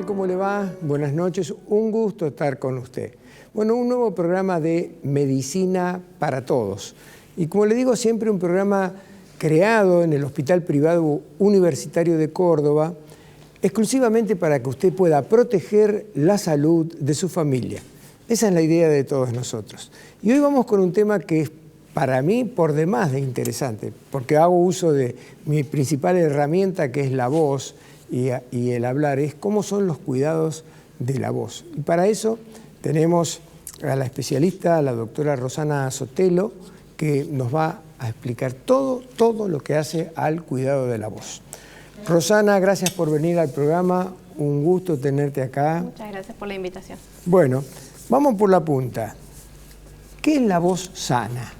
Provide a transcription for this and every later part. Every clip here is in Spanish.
tal? ¿Cómo le va? Buenas noches, un gusto estar con usted. Bueno, un nuevo programa de Medicina para Todos. Y como le digo, siempre un programa creado en el Hospital Privado Universitario de Córdoba, exclusivamente para que usted pueda proteger la salud de su familia. Esa es la idea de todos nosotros. Y hoy vamos con un tema que es para mí por demás de interesante, porque hago uso de mi principal herramienta, que es la voz y el hablar, es cómo son los cuidados de la voz. Y para eso tenemos a la especialista, a la doctora Rosana Sotelo, que nos va a explicar todo lo que hace al cuidado de la voz. Rosana, gracias por venir al programa, un gusto tenerte acá. Muchas gracias por la invitación. Bueno, vamos por la punta. ¿Qué es la voz sana?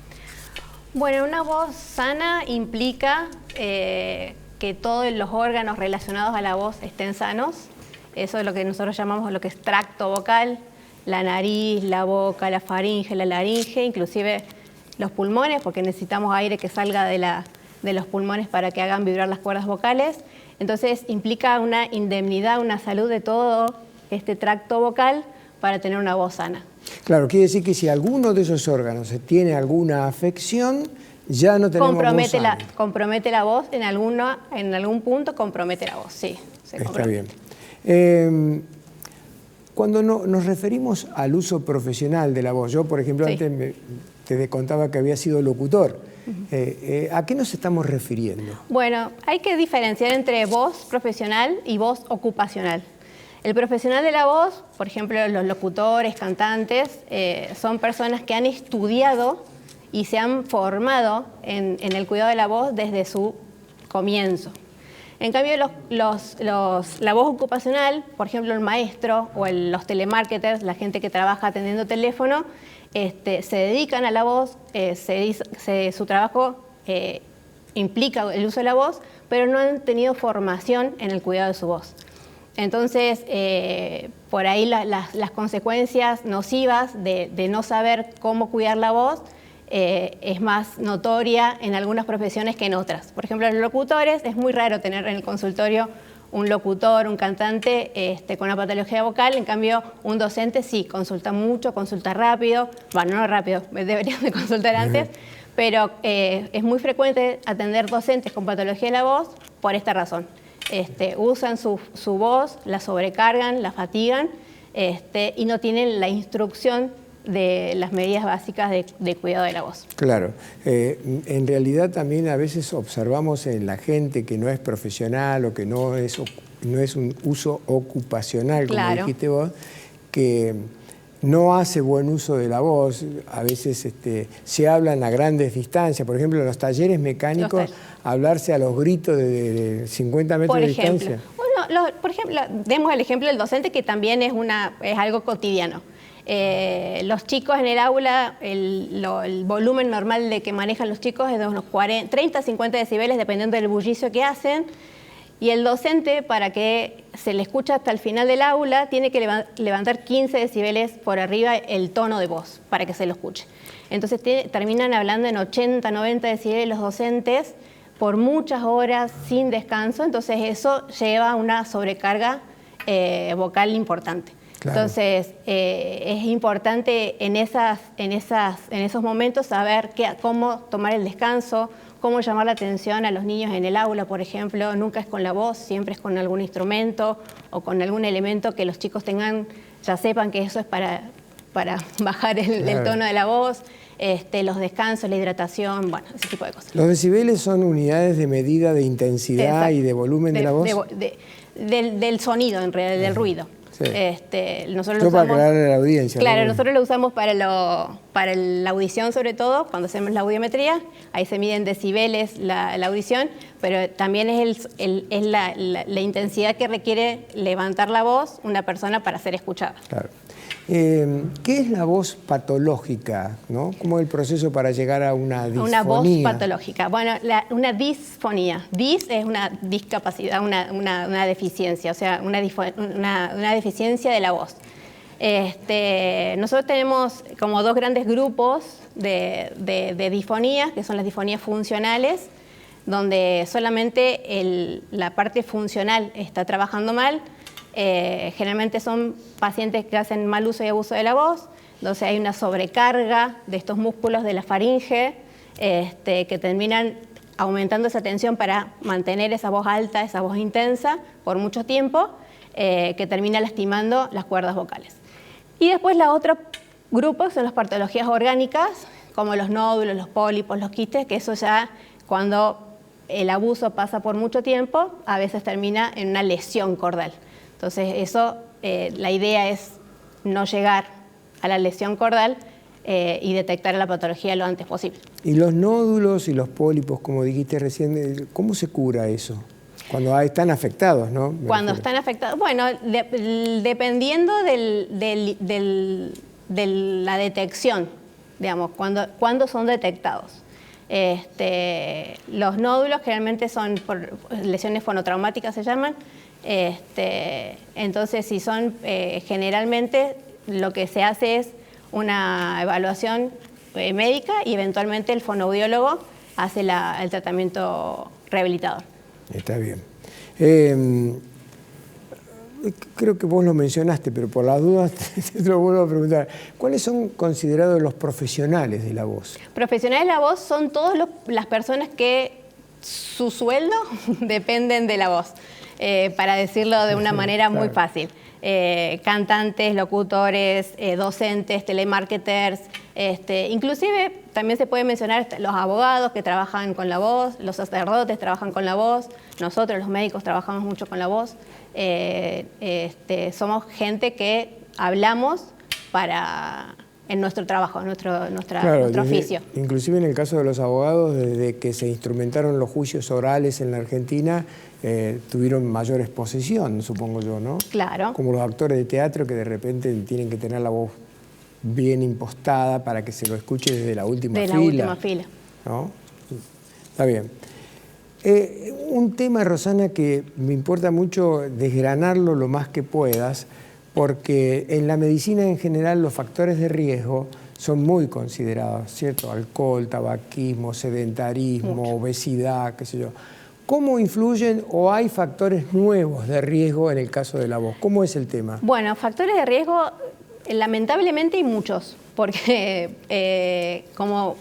Bueno, una voz sana implica que todos los órganos relacionados a la voz estén sanos. Eso es lo que nosotros llamamos lo que es tracto vocal, la nariz, la boca, la faringe, la laringe, inclusive los pulmones, porque necesitamos aire que salga de los pulmones para que hagan vibrar las cuerdas vocales. Entonces implica una indemnidad, una salud de todo este tracto vocal para tener una voz sana. Claro, quiere decir que si alguno de esos órganos tiene alguna afección, ya no tenemos voz sana. Compromete la voz, en algún punto compromete la voz, sí. Está bien. Cuando nos referimos al uso profesional de la voz, yo por ejemplo antes te contaba que había sido locutor, ¿a qué nos estamos refiriendo? Bueno, hay que diferenciar entre voz profesional y voz ocupacional. El profesional de la voz, por ejemplo, los locutores, cantantes, son personas que han estudiado y se han formado en el cuidado de la voz desde su comienzo. En cambio, la voz ocupacional, por ejemplo, el maestro o los telemarketers, la gente que trabaja atendiendo teléfono, se dedican a la voz, su trabajo implica el uso de la voz, pero no han tenido formación en el cuidado de su voz. Entonces, por ahí las consecuencias nocivas de no saber cómo cuidar la voz es más notoria en algunas profesiones que en otras. Por ejemplo, los locutores, es muy raro tener en el consultorio un locutor, un cantante con una patología vocal. En cambio, un docente sí, consulta mucho, consulta rápido. Bueno, no rápido, deberían de consultar antes, pero es muy frecuente atender docentes con patología de la voz por esta razón. Usan su voz, la sobrecargan, la fatigan y no tienen la instrucción de las medidas básicas de cuidado de la voz. Claro, en realidad también a veces observamos en la gente que no es profesional o que no es un uso ocupacional, como dijiste vos, que no hace buen uso de la voz. A veces se hablan a grandes distancias, por ejemplo en los talleres mecánicos, hablarse a los gritos de 50 metros de distancia. Bueno, por ejemplo, demos el ejemplo del docente, que también es algo cotidiano. Los chicos en el aula, el volumen normal de que manejan los chicos es de unos 30 a 50 decibeles, dependiendo del bullicio que hacen. Y el docente, para que se le escuche hasta el final del aula, tiene que levantar 15 decibeles por arriba el tono de voz para que se lo escuche. Entonces terminan hablando en 80, 90 decibeles los docentes por muchas horas sin descanso. Entonces eso lleva a una sobrecarga vocal importante. Claro. Entonces es importante en esos momentos saber cómo tomar el descanso, cómo llamar la atención a los niños en el aula, por ejemplo. Nunca es con la voz, siempre es con algún instrumento o con algún elemento que los chicos ya sepan que eso es para bajar el tono de la voz, los descansos, la hidratación, bueno, ese tipo de cosas. ¿Los decibeles son unidades de medida de intensidad y de volumen de la voz? Del sonido, en realidad, del ruido. Sí. Nosotros para aclararle a la audiencia. Claro, nosotros lo usamos para la audición, sobre todo, cuando hacemos la audiometría. Ahí se miden decibeles la audición, pero también es la intensidad que requiere levantar la voz una persona para ser escuchada. Claro. ¿Qué es la voz patológica, ¿no? ¿Cómo es el proceso para llegar a una disfonía? Una voz patológica. Bueno, una disfonía. Dis es una discapacidad, una deficiencia, o sea, una deficiencia de la voz. Nosotros tenemos como dos grandes grupos de disfonías, que son las disfonías funcionales, donde solamente la parte funcional está trabajando mal, Generalmente son pacientes que hacen mal uso y abuso de la voz, entonces hay una sobrecarga de estos músculos de la faringe que terminan aumentando esa tensión para mantener esa voz alta, esa voz intensa por mucho tiempo, que termina lastimando las cuerdas vocales. Y después la otra grupo son las patologías orgánicas, como los nódulos, los pólipos, los quistes, que eso ya cuando el abuso pasa por mucho tiempo, a veces termina en una lesión cordal. Entonces eso, la idea es no llegar a la lesión cordal y detectar la patología lo antes posible. Y los nódulos y los pólipos, como dijiste recién, ¿cómo se cura eso? Cuando están afectados, ¿no? Cuando están afectados, bueno, dependiendo de la detección, digamos, cuando son detectados. Los nódulos generalmente son por lesiones fonotraumáticas, se llaman. Entonces, si son generalmente, lo que se hace es una evaluación médica y eventualmente el fonoaudiólogo hace el tratamiento rehabilitador. Está bien. Creo que vos lo mencionaste, pero por las dudas te lo vuelvo a preguntar. ¿Cuáles son considerados los profesionales de la voz? Profesionales de la voz son todas las personas que su sueldo dependen de la voz, para decirlo de una manera muy fácil. Cantantes, locutores, docentes, telemarketers, inclusive también se puede mencionar los abogados que trabajan con la voz, los sacerdotes trabajan con la voz, nosotros los médicos trabajamos mucho con la voz. Somos gente que hablamos en nuestro trabajo, nuestro oficio. Inclusive en el caso de los abogados, desde que se instrumentaron los juicios orales en la Argentina, tuvieron mayor exposición, supongo yo, ¿no? Claro. Como los actores de teatro que de repente tienen que tener la voz bien impostada para que se lo escuche desde la última fila. De la última fila. ¿No? Está bien. Un tema, Rosana, que me importa mucho desgranarlo lo más que puedas, porque en la medicina en general los factores de riesgo son muy considerados, ¿cierto? Alcohol, tabaquismo, sedentarismo, obesidad, qué sé yo. ¿Cómo influyen o hay factores nuevos de riesgo en el caso de la voz? ¿Cómo es el tema? Bueno, factores de riesgo, lamentablemente hay muchos, porque como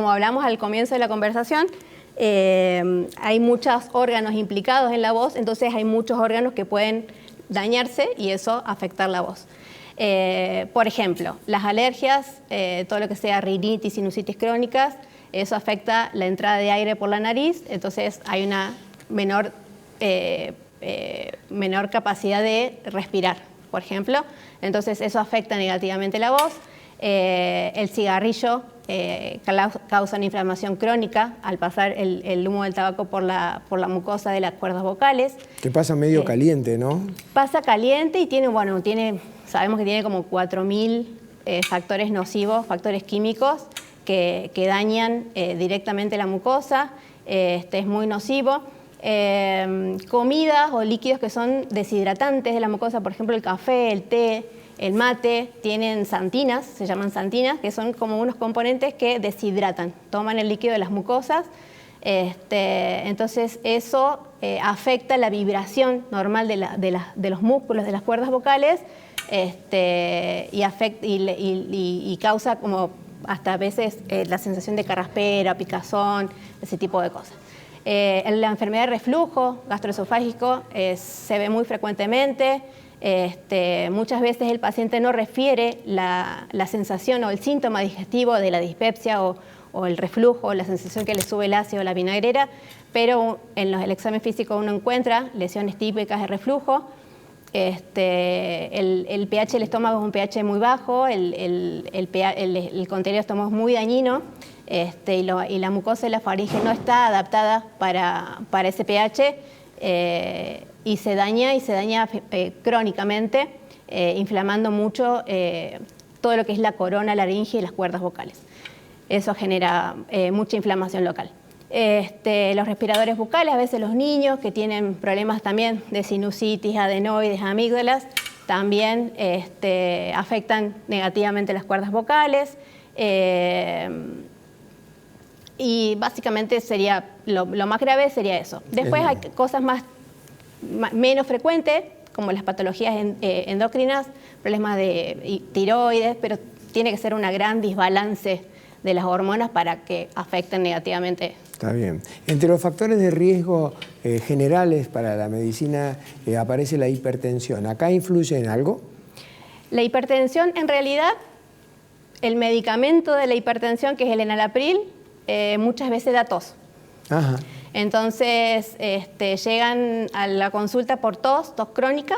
hablamos al comienzo de la conversación, hay muchos órganos implicados en la voz, entonces hay muchos órganos que pueden dañarse y eso afectar la voz. Por ejemplo, las alergias, todo lo que sea rinitis, sinusitis crónicas, eso afecta la entrada de aire por la nariz, entonces hay una menor capacidad de respirar, por ejemplo. Entonces eso afecta negativamente la voz. El cigarrillo causa una inflamación crónica al pasar el humo del tabaco por la mucosa de las cuerdas vocales. Que pasa medio caliente, ¿no? Pasa caliente y sabemos que tiene como 4.000 factores nocivos, factores químicos que dañan directamente la mucosa. Es muy nocivo. Comidas o líquidos que son deshidratantes de la mucosa, por ejemplo el café, el té, el mate, tienen xantinas, se llaman xantinas, que son como unos componentes que deshidratan, toman el líquido de las mucosas. Entonces eso afecta la vibración normal de los músculos de las cuerdas vocales y causa como hasta a veces la sensación de carraspera, picazón, ese tipo de cosas. La enfermedad de reflujo gastroesofágico se ve muy frecuentemente. Muchas veces el paciente no refiere la sensación o el síntoma digestivo de la dispepsia o el reflujo, la sensación que le sube el ácido o la vinagrera, pero en el examen físico uno encuentra lesiones típicas de reflujo. El pH del estómago es un pH muy bajo, el contenido del estómago es muy dañino y la mucosa de la faringe no está adaptada para ese pH y se daña crónicamente, inflamando mucho todo lo que es la corona laringe y las cuerdas vocales. Eso genera mucha inflamación local. Los respiradores bucales, a veces los niños que tienen problemas también de sinusitis, adenoides, amígdalas, también afectan negativamente las cuerdas vocales. Y básicamente sería lo más grave sería eso. Después hay cosas menos frecuentes, como las patologías endocrinas, problemas de tiroides, pero tiene que ser una gran desbalance de las hormonas para que afecten negativamente. Está bien. Entre los factores de riesgo generales para la medicina aparece la hipertensión. ¿Acá influye en algo? La hipertensión, en realidad, el medicamento de la hipertensión, que es el enalapril, muchas veces da tos. Ajá. Entonces, llegan a la consulta por tos crónica,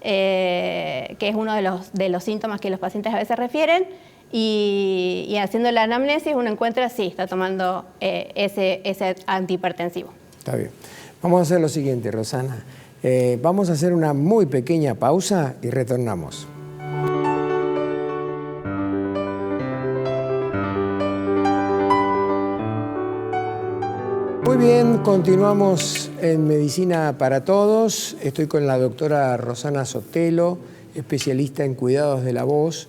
que es uno de los síntomas que los pacientes a veces refieren, y haciendo la anamnesis uno encuentra, sí, está tomando ese antihipertensivo. Está bien. Vamos a hacer lo siguiente, Rosana. Vamos a hacer una muy pequeña pausa y retornamos. Muy bien, continuamos en Medicina para Todos. Estoy con la doctora Rosana Sotelo, especialista en cuidados de la voz.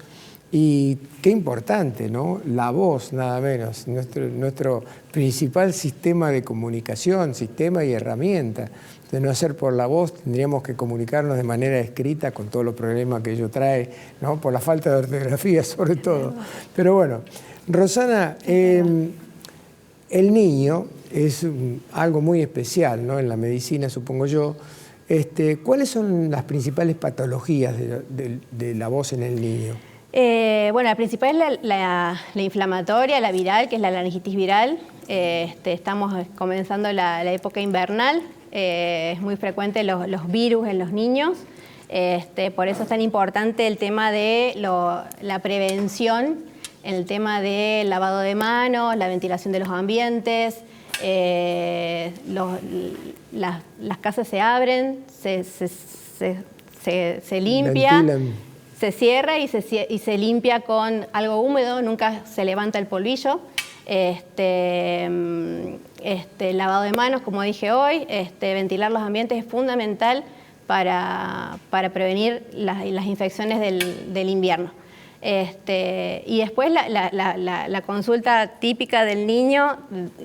Y qué importante, ¿no? La voz, nada menos, nuestro principal sistema de comunicación, sistema y herramienta. De no ser por la voz, tendríamos que comunicarnos de manera escrita con todos los problemas que ello trae, ¿no? Por la falta de ortografía, sobre todo. Pero bueno, Rosana, el niño es algo muy especial, ¿no? En la medicina, supongo yo. ¿Cuáles son las principales patologías de la voz en el niño? Bueno, la principal es la inflamatoria, la viral, que es la laringitis viral. Estamos comenzando la época invernal. Es muy frecuente los virus en los niños. Por eso es tan importante el tema de la prevención, el tema del lavado de manos, la ventilación de los ambientes. Las casas se abren, se limpia. Ventilan. Se cierra y se limpia con algo húmedo, nunca se levanta el polvillo. Lavado de manos, como dije hoy, ventilar los ambientes es fundamental para prevenir las infecciones del invierno. Y después la consulta típica del niño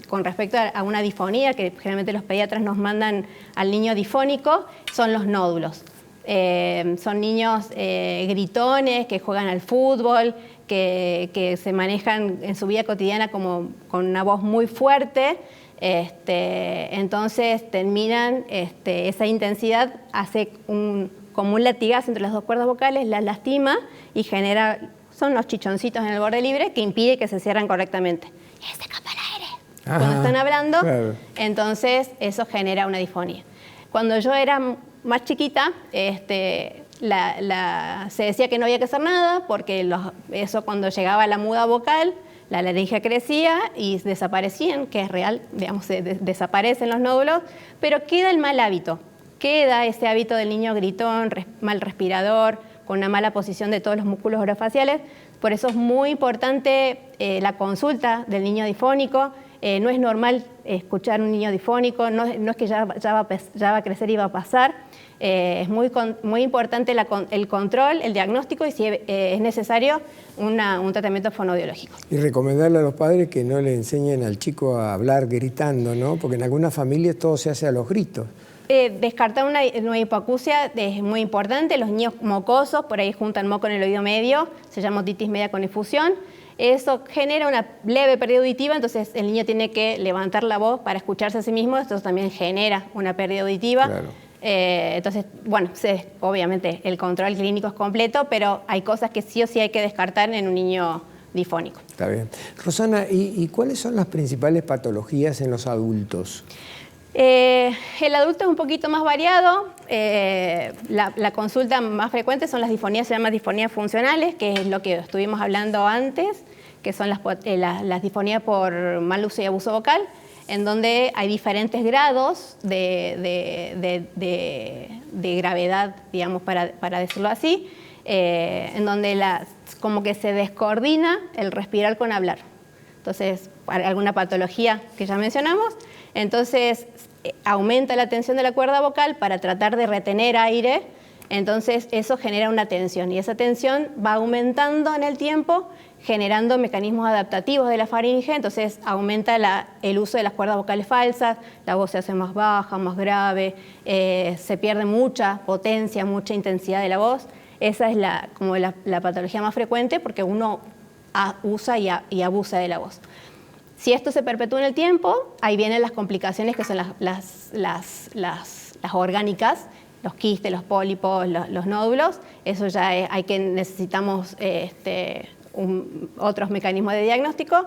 con respecto a una disfonía, que generalmente los pediatras nos mandan al niño difónico, son los nódulos. Son niños gritones que juegan al fútbol, que se manejan en su vida cotidiana como con una voz muy fuerte. Entonces terminan, esa intensidad hace como un latigazo entre las dos cuerdas vocales, las lastima y genera, son los chichoncitos en el borde libre que impide que se cierren correctamente. Y se escapa el aire. Ajá, cuando están hablando, claro. Entonces eso genera una disfonía. Cuando yo era más chiquita, se decía que no había que hacer nada porque eso cuando llegaba a la muda vocal, la laringe crecía y desaparecían, que es real, digamos, desaparecen los nódulos, pero queda el mal hábito, queda ese hábito del niño gritón, mal respirador, con una mala posición de todos los músculos orofaciales. Por eso es muy importante la consulta del niño difónico. No es normal escuchar un niño difónico, no es que ya va a crecer y va a pasar. Es muy importante el control, el diagnóstico y si es necesario un tratamiento fonoaudiológico. Y recomendarle a los padres que no le enseñen al chico a hablar gritando, ¿no? Porque en algunas familias todo se hace a los gritos. Descartar una hipoacusia es muy importante. Los niños mocosos, por ahí juntan moco en el oído medio, se llama otitis media con efusión. Eso genera una leve pérdida auditiva, entonces el niño tiene que levantar la voz para escucharse a sí mismo. Esto también genera una pérdida auditiva. Claro. Entonces, bueno, obviamente el control clínico es completo, pero hay cosas que sí o sí hay que descartar en un niño difónico. Está bien. Rosana, ¿y cuáles son las principales patologías en los adultos? El adulto es un poquito más variado. La consulta más frecuente son las disfonías, se llaman disfonías funcionales, que es lo que estuvimos hablando antes, que son las disfonías por mal uso y abuso vocal, en donde hay diferentes grados de gravedad, digamos, para decirlo así, en donde como que se descoordina el respirar con hablar. Entonces, alguna patología que ya mencionamos, entonces aumenta la tensión de la cuerda vocal para tratar de retener aire Entonces eso genera una tensión y esa tensión va aumentando en el tiempo, generando mecanismos adaptativos de la faringe, entonces aumenta el uso de las cuerdas vocales falsas, la voz se hace más baja, más grave, se pierde mucha potencia, mucha intensidad de la voz. Esa es como la patología más frecuente porque uno usa y abusa de la voz. Si esto se perpetúa en el tiempo, ahí vienen las complicaciones que son las orgánicas, los quistes, los pólipos, los nódulos. Eso ya necesitamos otros mecanismos de diagnóstico.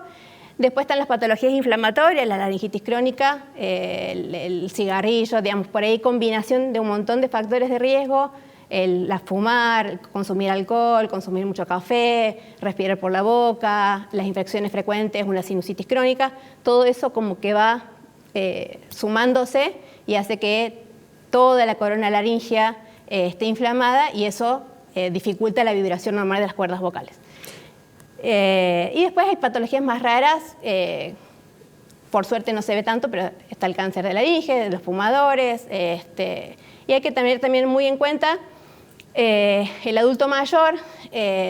Después están las patologías inflamatorias, la laringitis crónica, el cigarrillo, digamos, por ahí combinación de un montón de factores de riesgo, fumar, consumir alcohol, consumir mucho café, respirar por la boca, las infecciones frecuentes, una sinusitis crónica, todo eso como que va sumándose y hace que toda la corona laringea esté inflamada y eso dificulta la vibración normal de las cuerdas vocales. Y después hay patologías más raras, por suerte no se ve tanto, pero está el cáncer de laringe, de los fumadores, y hay que tener también muy en cuenta el adulto mayor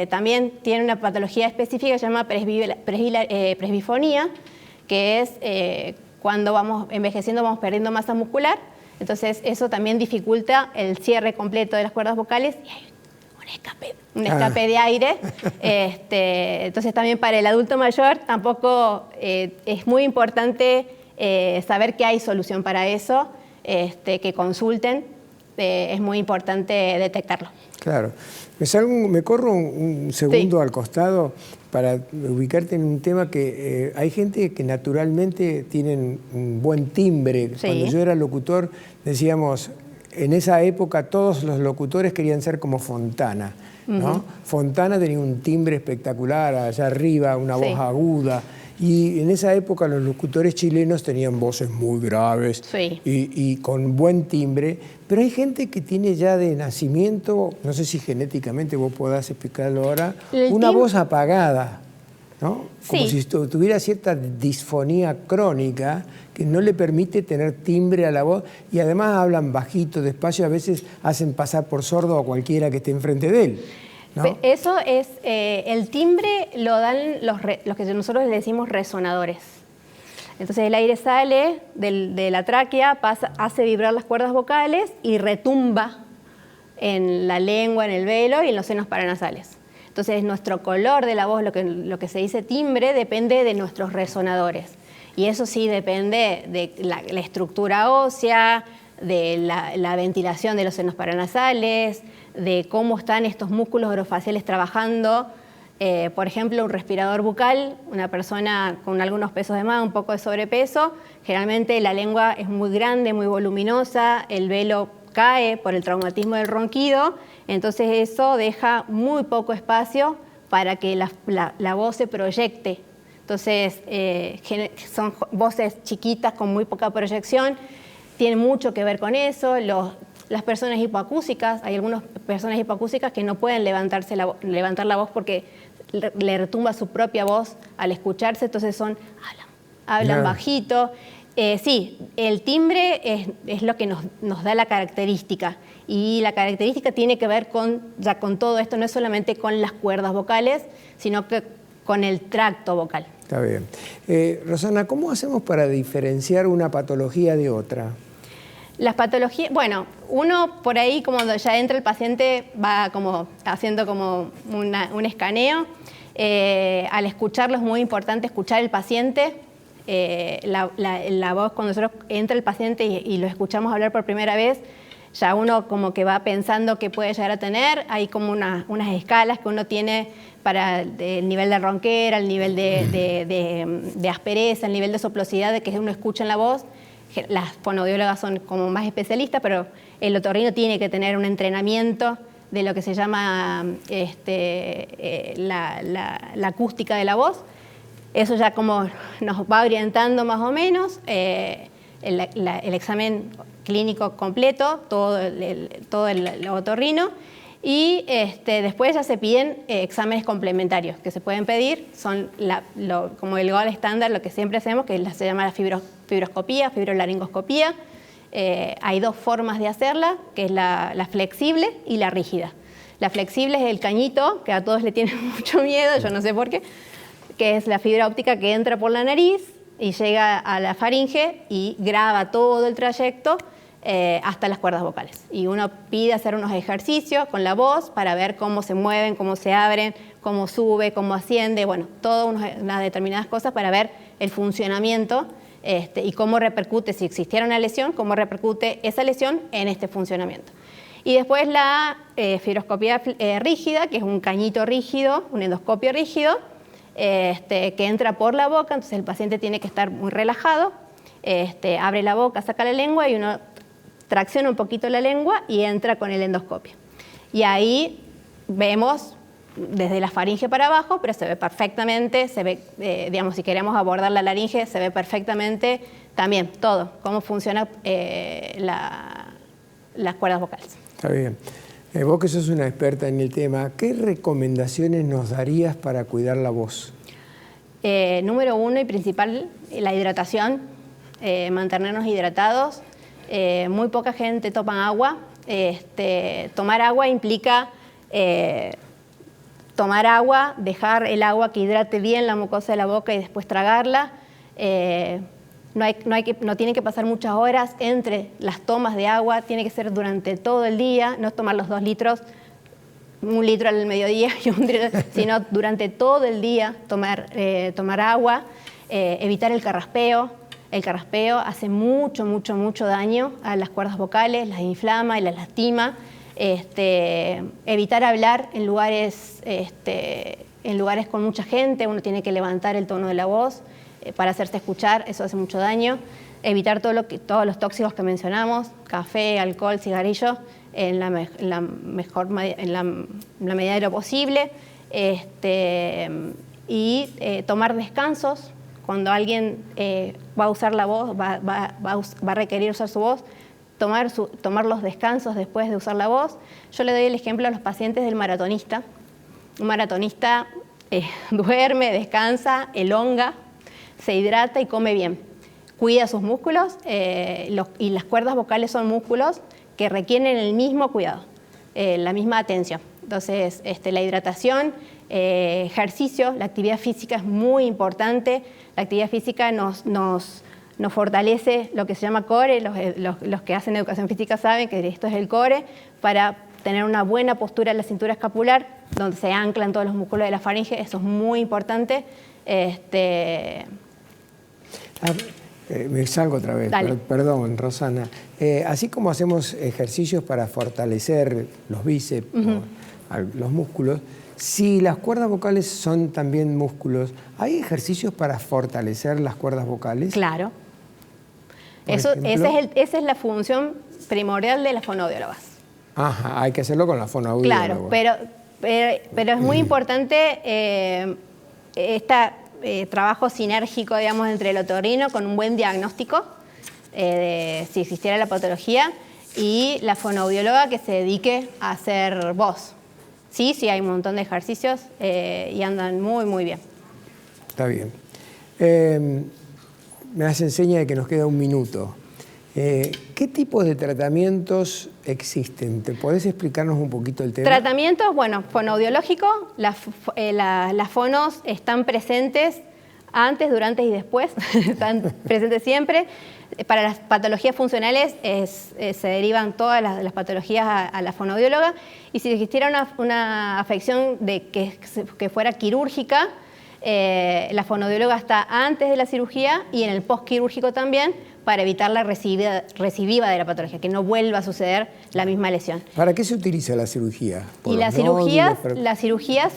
también tiene una patología específica que se llama presbifonía, que es cuando vamos envejeciendo vamos perdiendo masa muscular, entonces eso también dificulta el cierre completo de las cuerdas vocales y hay un escape de aire. Entonces también para el adulto mayor tampoco es muy importante saber que hay solución para eso, que consulten. Es muy importante detectarlo. Claro. Me corro un segundo al costado para ubicarte en un tema que hay gente que naturalmente tienen un buen timbre. Sí. Cuando yo era locutor, decíamos, en esa época todos los locutores querían ser como Fontana, ¿no? Fontana tenía un timbre espectacular, allá arriba, una voz aguda. Y en esa época los locutores chilenos tenían voces muy graves y con buen timbre, pero hay gente que tiene ya de nacimiento, no sé si genéticamente vos podás explicarlo ahora, una voz apagada, ¿no? Como si tuviera cierta disfonía crónica que no le permite tener timbre a la voz y además hablan bajito, despacio, a veces hacen pasar por sordo a cualquiera que esté enfrente de él. ¿No? Eso es, el timbre lo dan los que nosotros le decimos resonadores. Entonces el aire sale de la tráquea, hace vibrar las cuerdas vocales y retumba en la lengua, en el velo y en los senos paranasales. Entonces nuestro color de la voz, lo que se dice timbre, depende de nuestros resonadores. Y eso sí depende de la estructura ósea, de la ventilación de los senos paranasales, de cómo están estos músculos orofaciales trabajando. Por ejemplo, un respirador bucal, una persona con algunos pesos de más, un poco de sobrepeso, generalmente la lengua es muy grande, muy voluminosa, el velo cae por el traumatismo del ronquido, entonces eso deja muy poco espacio para que la voz se proyecte. Entonces son voces chiquitas con muy poca proyección, tiene mucho que ver con eso. Las personas hipoacúsicas, hay algunas personas hipoacúsicas que no pueden levantar la voz porque le retumba su propia voz al escucharse, entonces hablan bajito. Sí, el timbre es lo que nos da la característica y la característica tiene que ver con todo esto, no es solamente con las cuerdas vocales, sino que con el tracto vocal. Está bien. Rosana, ¿cómo hacemos para diferenciar una patología de otra? Las patologías, bueno, uno por ahí como ya entra el paciente va como haciendo como un escaneo. Al escucharlo es muy importante escuchar el paciente. La voz, cuando nosotros entra el paciente y lo escuchamos hablar por primera vez, ya uno como que va pensando qué puede llegar a tener. Hay como unas escalas que uno tiene para el nivel de ronquera, el nivel de aspereza, el nivel de soplosidad que uno escucha en la voz. Las fonoaudiólogas son como más especialistas, pero el otorrino tiene que tener un entrenamiento de lo que se llama la acústica de la voz. Eso ya como nos va orientando más o menos. El examen clínico completo, todo el otorrino. Y después ya se piden exámenes complementarios que se pueden pedir, son como el gold estándar, lo que siempre hacemos, que se llama la fibroscopía, fibrolaringoscopía, hay dos formas de hacerla, que es la flexible y la rígida. La flexible es el cañito, que a todos le tienen mucho miedo, yo no sé por qué, que es la fibra óptica que entra por la nariz y llega a la faringe y graba todo el trayecto hasta las cuerdas vocales. Y uno pide hacer unos ejercicios con la voz para ver cómo se mueven, cómo se abren, cómo sube, cómo asciende, bueno, todas unas determinadas cosas para ver el funcionamiento y cómo repercute, si existiera una lesión, cómo repercute esa lesión en este funcionamiento. Y después la fibroscopía rígida, que es un cañito rígido, un endoscopio rígido, que entra por la boca, entonces el paciente tiene que estar muy relajado, abre la boca, saca la lengua y uno tracciona un poquito la lengua y entra con el endoscopio. Y ahí vemos desde la faringe para abajo, pero se ve perfectamente, se ve, digamos, si queremos abordar la laringe, se ve perfectamente también todo, cómo funcionan las cuerdas vocales. Está bien. Vos que sos una experta en el tema, ¿qué recomendaciones nos darías para cuidar la voz? Número uno y principal, la hidratación, mantenernos hidratados. Muy poca gente toma agua. Tomar agua implica tomar agua, dejar el agua que hidrate bien la mucosa de la boca y después tragarla. No tienen que pasar muchas horas entre las tomas de agua, tiene que ser durante todo el día, no tomar los 2 litros, 1 litro al mediodía y 1 litro, sino durante todo el día tomar agua, evitar el carraspeo. El carraspeo hace mucho daño a las cuerdas vocales, las inflama y las lastima. Evitar hablar en lugares con mucha gente, uno tiene que levantar el tono de la voz para hacerse escuchar, eso hace mucho daño. Evitar todos los tóxicos que mencionamos, café, alcohol, cigarrillo, en la medida de lo posible. Y tomar descansos. Cuando alguien va a usar la voz, va a requerir usar su voz, tomar los descansos después de usar la voz. Yo le doy el ejemplo a los pacientes del maratonista. Un maratonista duerme, descansa, elonga, se hidrata y come bien. Cuida sus músculos y las cuerdas vocales son músculos que requieren el mismo cuidado, la misma atención. Entonces, la hidratación, ejercicio, la actividad física es muy importante. La actividad física nos fortalece lo que se llama core. Los que hacen educación física saben que esto es el core, para tener una buena postura en la cintura escapular, donde se anclan todos los músculos de la faringe. Eso es muy importante. Me salgo otra vez, perdón, Rosana. Así como hacemos ejercicios para fortalecer los bíceps, los músculos, si las cuerdas vocales son también músculos, ¿hay ejercicios para fortalecer las cuerdas vocales? Claro. Esa es la función primordial de las fonoaudiólogas. Ajá, hay que hacerlo con la fonoaudióloga. Claro, pero es muy importante trabajo sinérgico, digamos, entre el otorrino con un buen diagnóstico si existiera la patología, y la fonoaudióloga que se dedique a hacer voz. Sí, hay un montón de ejercicios y andan muy bien. Está bien. Me hacen seña de que nos queda 1 minuto. ¿Qué tipos de tratamientos existen? ¿Te podés explicarnos un poquito el tema? Tratamientos, bueno, fonoaudiológico. Las fonos están presentes antes, durante y después. Están presentes siempre. Para las patologías funcionales se derivan todas las patologías a la fonoaudióloga. Y si existiera una afección que fuera quirúrgica, la fonoaudióloga está antes de la cirugía y en el postquirúrgico también, para evitar la recidiva de la patología, que no vuelva a suceder la misma lesión. ¿Para qué se utiliza la cirugía? Y las cirugías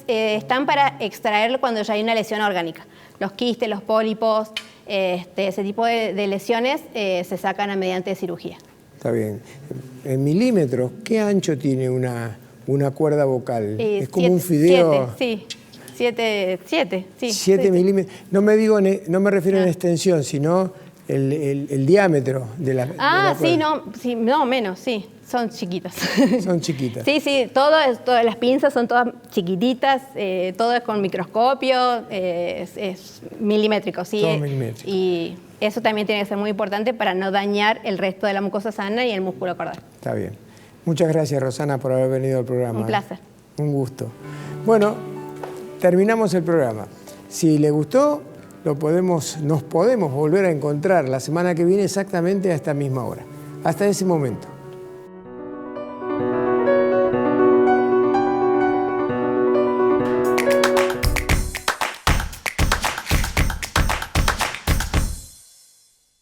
están para extraer cuando ya hay una lesión orgánica. Los quistes, los pólipos, ese tipo de lesiones se sacan mediante cirugía. Está bien. En milímetros, ¿qué ancho tiene una cuerda vocal? Es como un fideo. 7 milímetros. No me refiero en extensión, sino el diámetro de la cuerda. No, menos, sí. Son chiquitas. Son chiquitas. Sí, todas las pinzas son todas chiquititas, todo es con microscopio, es milimétrico, sí. Todo milimétrico. Y Eso también tiene que ser muy importante para no dañar el resto de la mucosa sana y el músculo cordal. Está bien. Muchas gracias, Rosana, por haber venido al programa. Un placer. Un gusto. Bueno, terminamos el programa. Si le gustó, nos podemos volver a encontrar la semana que viene exactamente a esta misma hora. Hasta ese momento.